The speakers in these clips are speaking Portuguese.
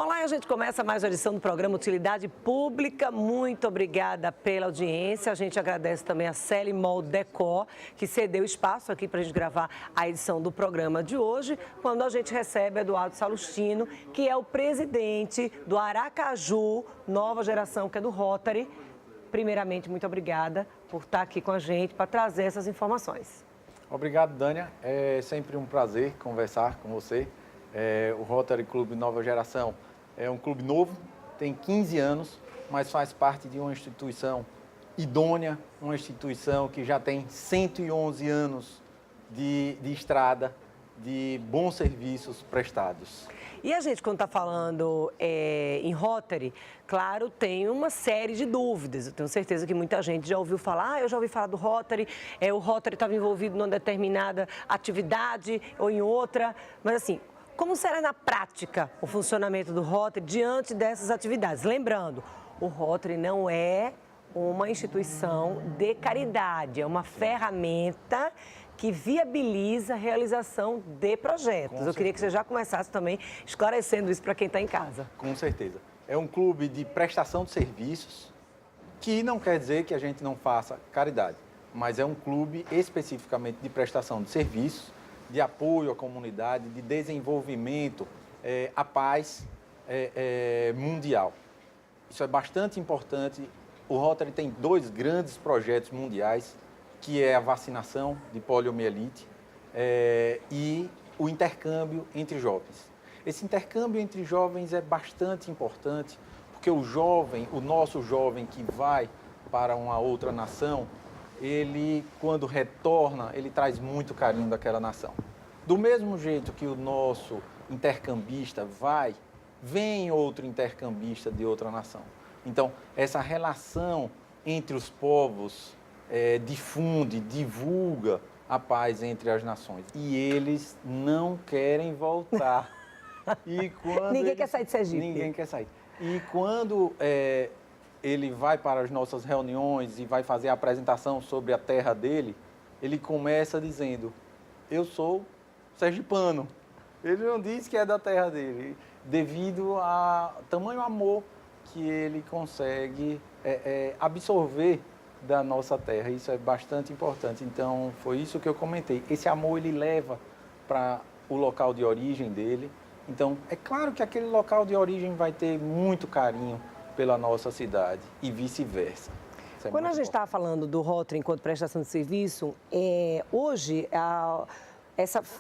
Olá, a gente começa mais uma edição do programa Utilidade Pública. Muito obrigada pela audiência. A gente agradece também a Celi Mol Decor, que cedeu espaço aqui para a gente gravar a edição do programa de hoje, quando a gente recebe Eduardo Salustino, que é o presidente do Aracaju Nova Geração, que é do Rotary. Primeiramente, muito obrigada por estar aqui com a gente para trazer essas informações. Obrigado, Dânia. É sempre um prazer conversar com você. O Rotary Clube Nova Geração é um clube novo, tem 15 anos, mas faz parte de uma instituição idônea, uma instituição que já tem 111 anos de estrada, de bons serviços prestados. E a gente, quando está falando em Rotary, claro, tem uma série de dúvidas. Eu tenho certeza que muita gente já ouviu falar, eu já ouvi falar do Rotary, o Rotary estava envolvido numa determinada atividade ou em outra, mas assim, como será na prática o funcionamento do Rotary diante dessas atividades? Lembrando, o Rotary não é uma instituição de caridade, é uma ferramenta que viabiliza a realização de projetos. Eu queria que você já começasse também esclarecendo isso para quem está em casa. Com certeza. É um clube de prestação de serviços, que não quer dizer que a gente não faça caridade, mas é um clube especificamente de prestação de serviços, de apoio à comunidade, de desenvolvimento à paz mundial. Isso é bastante importante. O Rotary tem 2 grandes projetos mundiais, que é a vacinação de poliomielite e o intercâmbio entre jovens. Esse intercâmbio entre jovens é bastante importante, porque o jovem, o nosso jovem que vai para uma outra nação, ele, quando retorna, ele traz muito carinho daquela nação. Do mesmo jeito que o nosso intercambista vem outro intercambista de outra nação. Então, essa relação entre os povos difunde, divulga a paz entre as nações. E eles não querem voltar. E quando Ninguém quer sair de Sergipe. Ninguém quer sair. E quando ele vai para as nossas reuniões e vai fazer a apresentação sobre a terra dele, ele começa dizendo: eu sou sergipano. Ele não diz que é da terra dele, devido ao tamanho amor que ele consegue absorver da nossa terra. Isso é bastante importante. Então, foi isso que eu comentei. Esse amor ele leva para o local de origem dele. Então, é claro que aquele local de origem vai ter muito carinho pela nossa cidade e vice-versa. Quando a gente estava falando do Rotary enquanto prestação de serviço, hoje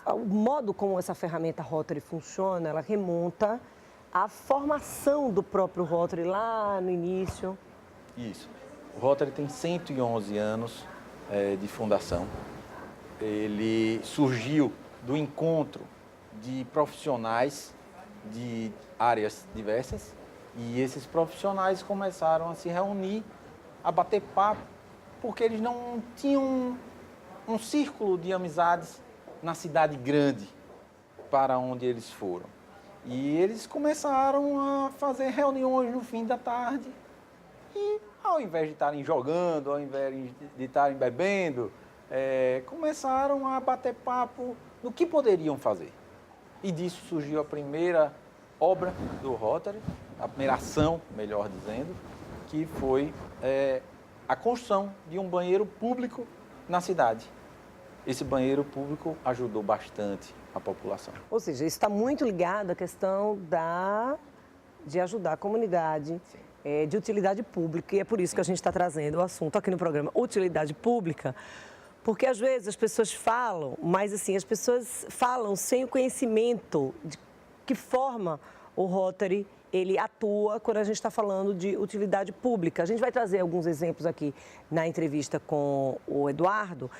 o modo como essa ferramenta Rotary funciona, ela remonta à formação do próprio Rotary lá no início. Isso. O Rotary tem 111 anos de fundação. Ele surgiu do encontro de profissionais de áreas diversas e esses profissionais começaram a se reunir, a bater papo, porque eles não tinham um círculo de amizades na cidade grande para onde eles foram. E eles começaram a fazer reuniões no fim da tarde e, ao invés de estarem jogando, ao invés de estarem bebendo, começaram a bater papo no que poderiam fazer. E disso surgiu a primeira obra do Rotary, a primeira ação, melhor dizendo, que foi a construção de um banheiro público na cidade. Esse banheiro público ajudou bastante a população. Ou seja, isso está muito ligado à questão de ajudar a comunidade, de utilidade pública, e é por isso que a gente está trazendo o assunto aqui no programa Utilidade Pública, porque às vezes as pessoas falam, mas assim, as pessoas falam sem o conhecimento de que forma o Rotary ele atua quando a gente está falando de utilidade pública. A gente vai trazer alguns exemplos aqui na entrevista com o Eduardo,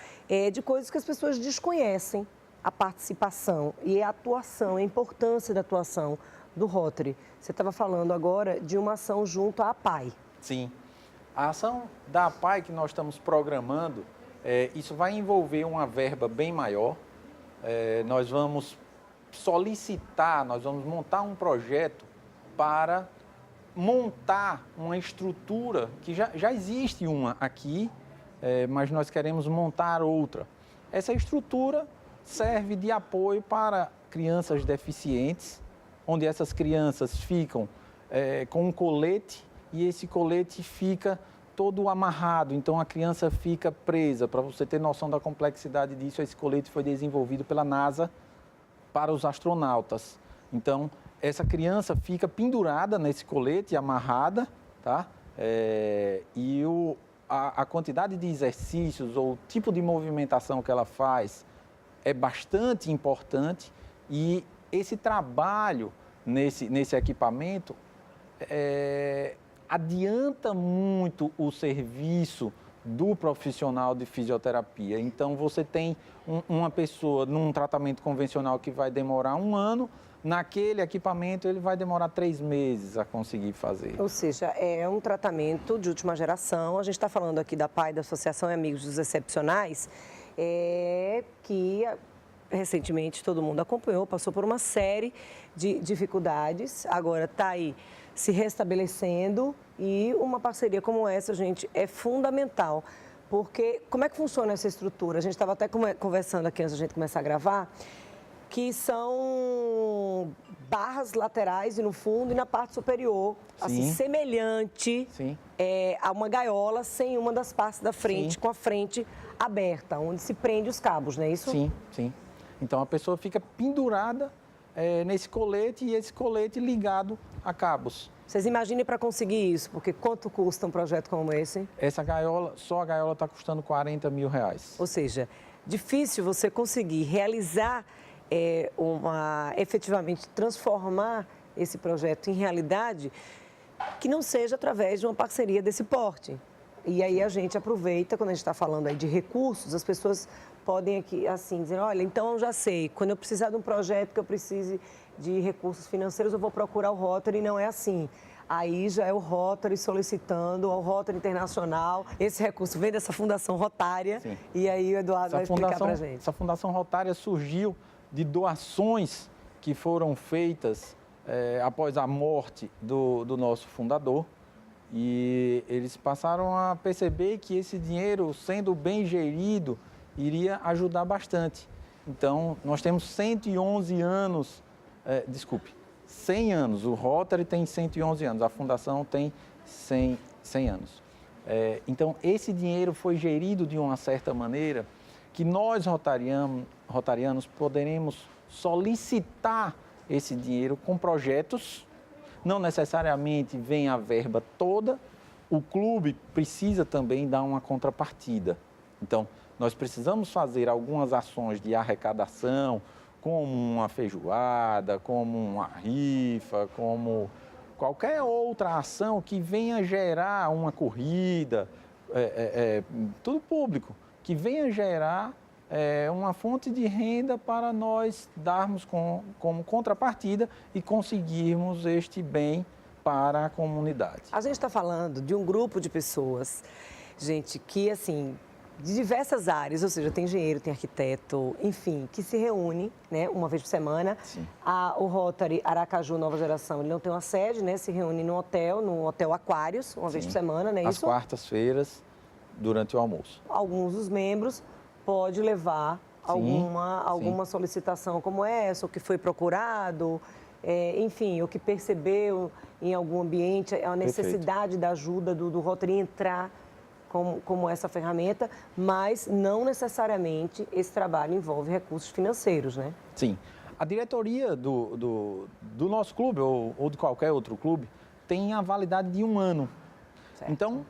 de coisas que as pessoas desconhecem, a participação e a atuação, a importância da atuação do Rotary. Você estava falando agora de uma ação junto à APAI. Sim. A ação da APAI que nós estamos programando, isso vai envolver uma verba bem maior. Nós vamos solicitar, nós vamos montar um projeto para montar uma estrutura, que já existe uma aqui, mas nós queremos montar outra. Essa estrutura serve de apoio para crianças deficientes onde essas crianças ficam com um colete e esse colete fica todo amarrado, então a criança fica presa. Para você ter noção da complexidade disso, esse colete foi desenvolvido pela NASA para os astronautas. Então, essa criança fica pendurada nesse colete, amarrada, tá? E a quantidade de exercícios ou o tipo de movimentação que ela faz é bastante importante e esse trabalho nesse equipamento adianta muito o serviço do profissional de fisioterapia. Então, você tem uma pessoa num tratamento convencional que vai demorar 1 ano, naquele equipamento ele vai demorar 3 meses a conseguir fazer. Ou seja, é um tratamento de última geração. A gente está falando aqui da PAI, da Associação Amigos dos Excepcionais, que recentemente todo mundo acompanhou, passou por uma série de dificuldades, agora está aí se restabelecendo e uma parceria como essa, gente, é fundamental. Porque como é que funciona essa estrutura? A gente estava até conversando aqui antes da gente começar a gravar, que são barras laterais e no fundo e na parte superior, assim, semelhante a uma gaiola sem uma das partes da frente, com a frente aberta, onde se prende os cabos, não é isso? Sim, sim. Então a pessoa fica pendurada nesse colete e esse colete ligado a cabos. Vocês imaginem para conseguir isso, porque quanto custa um projeto como esse? Essa gaiola, só a gaiola está custando R$40 mil. Ou seja, difícil você conseguir realizar efetivamente transformar esse projeto em realidade que não seja através de uma parceria desse porte. E aí a gente aproveita, quando a gente está falando aí de recursos, as pessoas podem aqui assim dizer, olha, então eu já sei, quando eu precisar de um projeto que eu precise de recursos financeiros, eu vou procurar o Rotary, e não é assim. Aí já é o Rotary solicitando ao Rotary Internacional. Esse recurso vem dessa Fundação Rotária. Sim. E aí o Eduardo vai explicar para a gente. Essa Fundação Rotária surgiu de doações que foram feitas após a morte do nosso fundador. E eles passaram a perceber que esse dinheiro, sendo bem gerido, iria ajudar bastante. Então, nós temos 111 anos, 100 anos. O Rotary tem 111 anos, a Fundação tem 100 anos. Então, esse dinheiro foi gerido de uma certa maneira que nós, rotarianos, poderemos solicitar esse dinheiro com projetos. Não necessariamente vem a verba toda, o clube precisa também dar uma contrapartida. Então, nós precisamos fazer algumas ações de arrecadação, como uma feijoada, como uma rifa, como qualquer outra ação que venha gerar uma corrida, tudo público, que venha gerar uma fonte de renda para nós darmos como contrapartida e conseguirmos este bem para a comunidade. A gente está falando de um grupo de pessoas, gente, que assim, de diversas áreas, ou seja, tem engenheiro, tem arquiteto, enfim, que se reúne, né, uma vez por semana. Sim. O Rotary Aracaju Nova Geração, ele não tem uma sede, né, se reúne no Hotel Aquários, uma vez por semana, né? Às quartas-feiras, durante o almoço. Alguns dos membros pode levar alguma solicitação como essa, o que foi procurado, enfim, o que percebeu em algum ambiente, a necessidade da ajuda do Rotary entrar como essa ferramenta, mas não necessariamente esse trabalho envolve recursos financeiros, né? Sim. A diretoria do nosso clube, ou de qualquer outro clube, tem a validade de 1 ano. Certo. Então,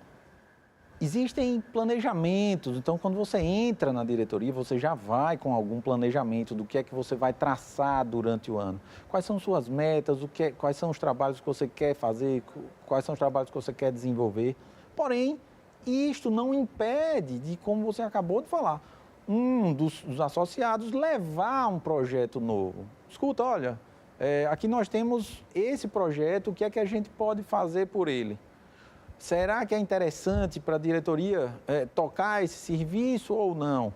existem planejamentos. Então, quando você entra na diretoria, você já vai com algum planejamento do que é que você vai traçar durante o ano. Quais são suas metas, quais são os trabalhos que você quer fazer, quais são os trabalhos que você quer desenvolver. Porém, isto não impede de, como você acabou de falar, um dos associados levar um projeto novo. Escuta, olha, aqui nós temos esse projeto, o que é que a gente pode fazer por ele? Será que é interessante para a diretoria tocar esse serviço ou não?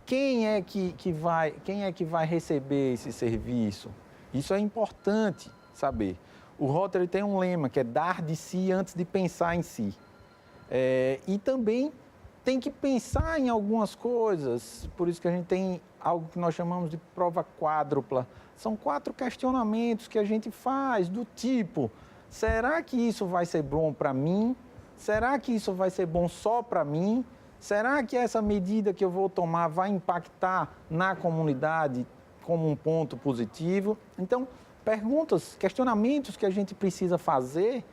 Quem é que vai receber esse serviço? Isso é importante saber. O Rotary tem um lema que é dar de si antes de pensar em si. E também tem que pensar em algumas coisas, por isso que a gente tem algo que nós chamamos de prova quádrupla. São 4 questionamentos que a gente faz do tipo, será que isso vai ser bom para mim? Será que isso vai ser bom só para mim? Será que essa medida que eu vou tomar vai impactar na comunidade como um ponto positivo? Então, perguntas, questionamentos que a gente precisa fazer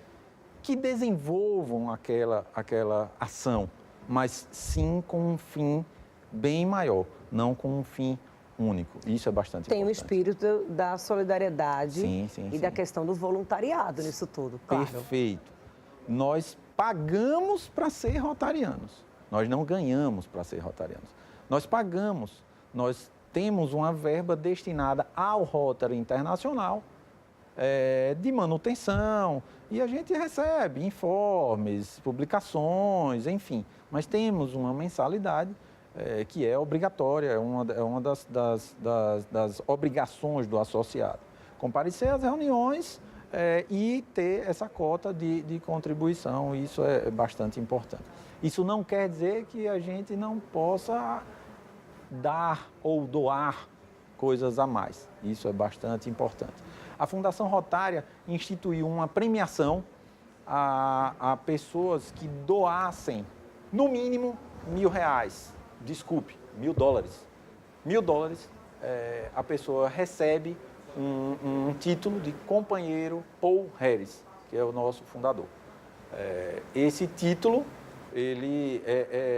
que desenvolvam aquela ação, mas sim com um fim bem maior, não com um fim único. Isso é bastante importante. Tem o espírito da solidariedade sim. da questão do voluntariado nisso tudo, claro. Perfeito. Nós pagamos para ser rotarianos. Nós não ganhamos para ser rotarianos. Nós pagamos. Nós temos uma verba destinada ao Rotary Internacional de manutenção e a gente recebe informes, publicações, enfim. Mas temos uma mensalidade que é obrigatória, é uma das obrigações do associado. Comparecer às reuniões e ter essa cota de contribuição, isso é bastante importante. Isso não quer dizer que a gente não possa dar ou doar coisas a mais. Isso é bastante importante. A Fundação Rotária instituiu uma premiação a pessoas que doassem, no mínimo, R$1.000. Desculpe, $1.000. $1.000, a pessoa recebe um título de companheiro Paul Harris, que é o nosso fundador. Esse título, ele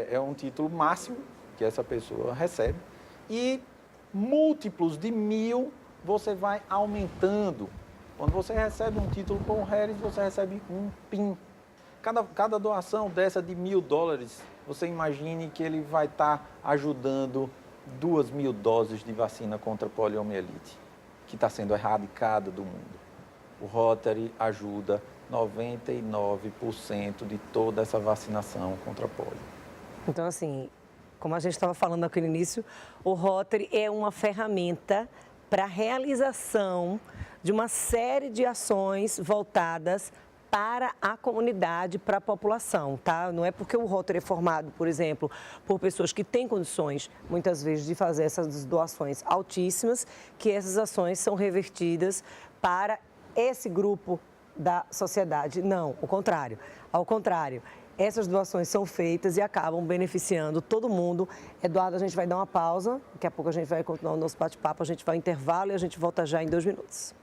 é um título máximo que essa pessoa recebe e múltiplos de 1.000 você vai aumentando. Quando você recebe um título Paul Harris, você recebe um PIN. Cada doação dessa de $1.000, você imagine que ele vai estar ajudando 2.000 doses de vacina contra a poliomielite, que está sendo erradicada do mundo. O Rotary ajuda 99% de toda essa vacinação contra a polio. Então, assim, como a gente estava falando aqui no início, o Rotary é uma ferramenta para a realização de uma série de ações voltadas para a comunidade, para a população, tá? Não é porque o Rotary é formado, por exemplo, por pessoas que têm condições, muitas vezes, de fazer essas doações altíssimas, que essas ações são revertidas para esse grupo da sociedade. Não, o contrário. Ao contrário, essas doações são feitas e acabam beneficiando todo mundo. Eduardo, a gente vai dar uma pausa, daqui a pouco a gente vai continuar o nosso bate-papo, a gente vai ao intervalo e a gente volta já em 2 minutos.